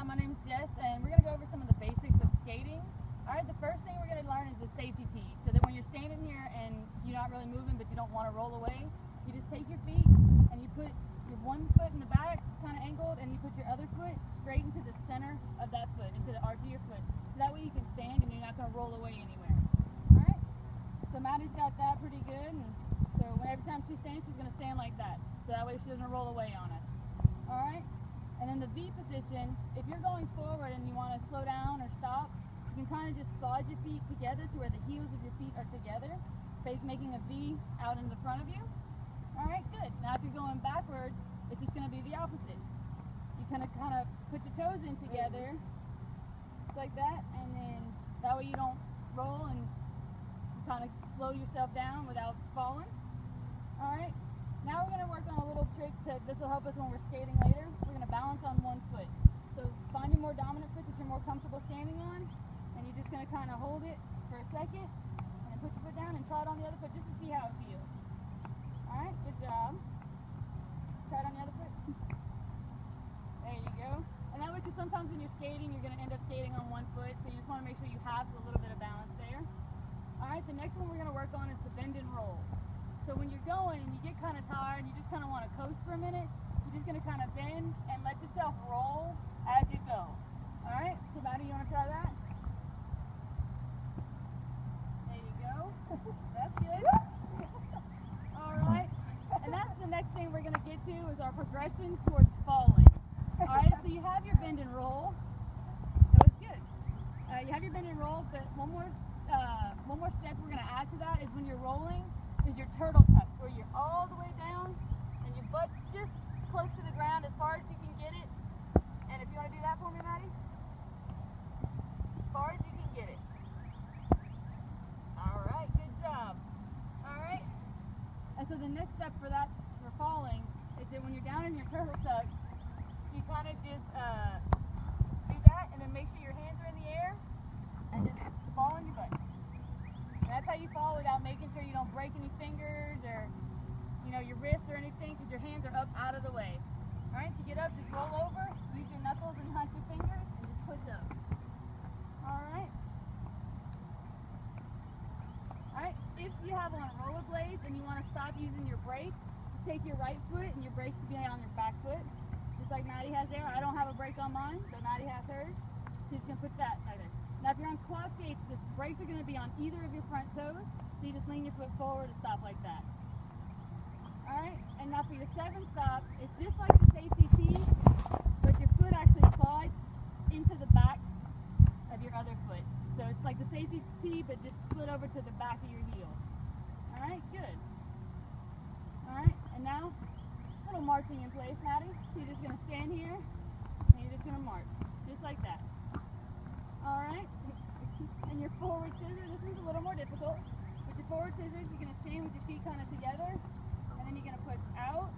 Hi, my name is Jess, and we're going to go over some of the basics of skating. Alright, the first thing we're going to learn is the safety tee, so that when you're standing here and you're not really moving but you don't want to roll away, you just take your feet and you put your one foot in the back, kind of angled, and you put your other foot straight into the center of that foot, into the arch of your foot. So that way you can stand and you're not going to roll away anywhere. Alright, so Maddie's got that pretty good, and so every time she stands, she's going to stand like that, so that way she doesn't roll away on us. Alright? And in the V position, if you're going forward and you want to slow down or stop, you can kind of just slide your feet together to where the heels of your feet are together, making a V out in the front of you. Alright, good. Now if you're going backwards, it's just going to be the opposite. You kind of put your toes in together, just like that, and then that way you don't roll and you kind of slow yourself down without falling. Alright. Now we're going to work on a little trick this will help us when we're skating later. We're going to balance on one foot. So find your more dominant foot that you're more comfortable standing on, and you're just going to kind of hold it for a second, and then put your foot down and try it on the other foot just to see how it feels. Alright, good job. Try it on the other foot. There you go. And that way, because sometimes when you're skating, you're going to end up skating on one foot, so you just want to make sure you have a little bit of balance there. Alright, the next one we're going to work on is the bend and roll. So when you're going and you get kind of tired and you just kind of want to coast for a minute, you're just going to kind of bend and let yourself roll as you go. Alright, so Maddie, you want to try that? There you go. That's good. Alright, and that's the next thing we're going to get to is our progression towards falling. Alright, so you have your bend and roll. That was good. You have your bend and roll, but one more step we're going to add to that is when you're rolling, is your turtle tuck, where you're all the way down and your butt's just close to the ground as far as you can get it. And if you want to do that for me, Maddie? As far as you can get it. Alright, good job. Alright. And so the next step for falling, is that when you're down in your turtle tuck, you kind of just do that and then make sure your hands are in the air and just fall on your butt. That's how you fall without making sure you don't break any fingers or, your wrist or anything, because your hands are up out of the way. Alright, to get up, just roll over, use your knuckles and hunch your fingers, and just push up. Alright. Alright, if you have on rollerblades and you want to stop using your brake, just take your right foot and your brakes will be on your back foot. Just like Maddie has there. I don't have a brake on mine, but Maddie has hers. So you're just going to put that right there. Now if you're on quad skates, the brakes are going to be on either of your front toes, so you just lean your foot forward to stop like that. Alright, and now for your 7 stop, it's just like the safety tee, but your foot actually slides into the back of your other foot. So it's like the safety tee, but just slid over to the back of your heel. Alright, good. Alright, and now, a little marching in place, Maddie. So you're just going to stand here, and you're just going to march, just like that. Alright, and your forward scissors, this one's a little more difficult. With your forward scissors, you're going to stand with your feet kind of together, and then you're going to push out,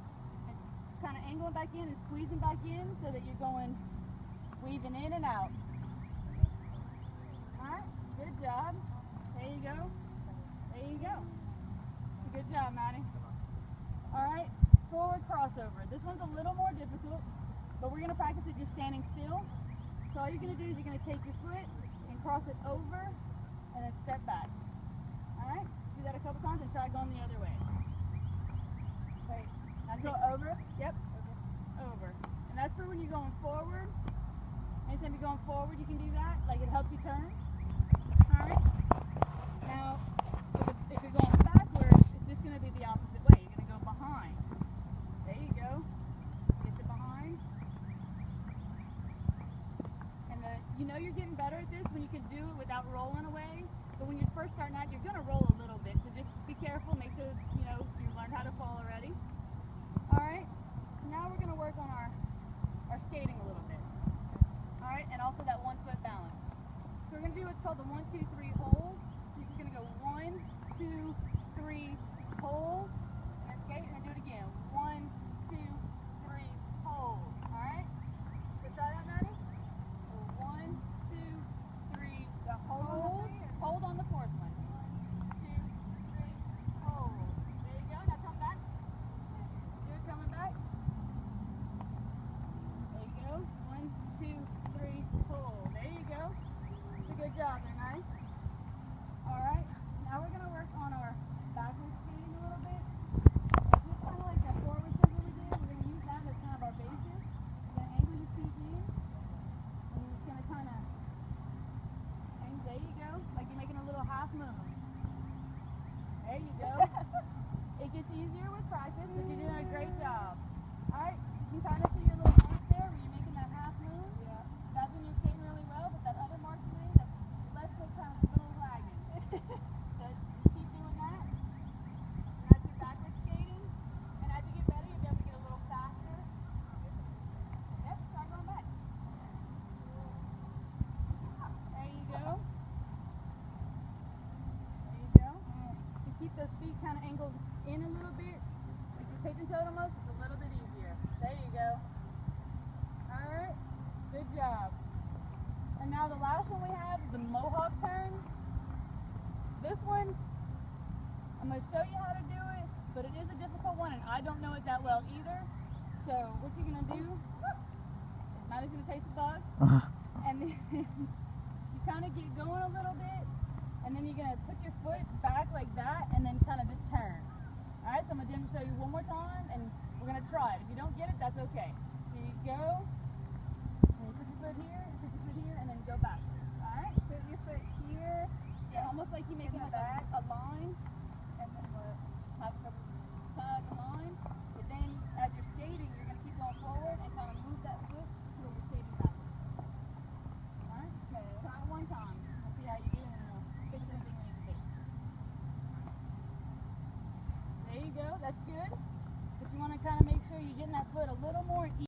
and kind of angling back in and squeezing back in so that you're going, weaving in and out. Alright, good job. There you go. There you go. Good job, Maddie. Alright, forward crossover. This one's a little more difficult, but we're going to practice it just standing still. So all you're going to do is you're going to take your foot and cross it over and then step back. Alright? Do that a couple times and try going the other way. Wait. Now go over. Yep. Over. And that's for when you're going forward. Anytime you're going forward, you can do that. Like it helps you turn. Alright? Now, if you're going backwards, it's just going to be the opposite way. You're going to go behind. There you go. Get to behind. You're getting better at this when you can do it without rolling away. But when you're first starting out, you're going to roll a little bit. So just be careful. Make sure you learn how to fall already. Alright, so now we're going to work on our skating a little bit. Alright, and also that 1 foot balance. So we're going to do what's called the 1, 2, 3 hold. So you're just going to go 1, 2, 3, hold, and then skate, and then do it again. 1, 2, 3, hold. Alright? So try that, Maddie? 1, 2, 3, the hold. Hold on the 4th one. 1, 2, 3, hold. There you go. Now come back. Do it coming back. There you go. 1, 2, 3. in a little bit, like you're pigeon toed almost, it's a little bit easier. There you go. Alright, good job. And now the last one we have is the mohawk turn. This one, I'm going to show you how to do it, but it is a difficult one and I don't know it that well either. So what you're going to do is Maddie's going to chase the dog, and then you kind of get going a little bit, and then you're going to put your foot back like that and then kind of just turn. Alright, so I'm going to show you one more time and we're going to try it. If you don't get it, that's okay.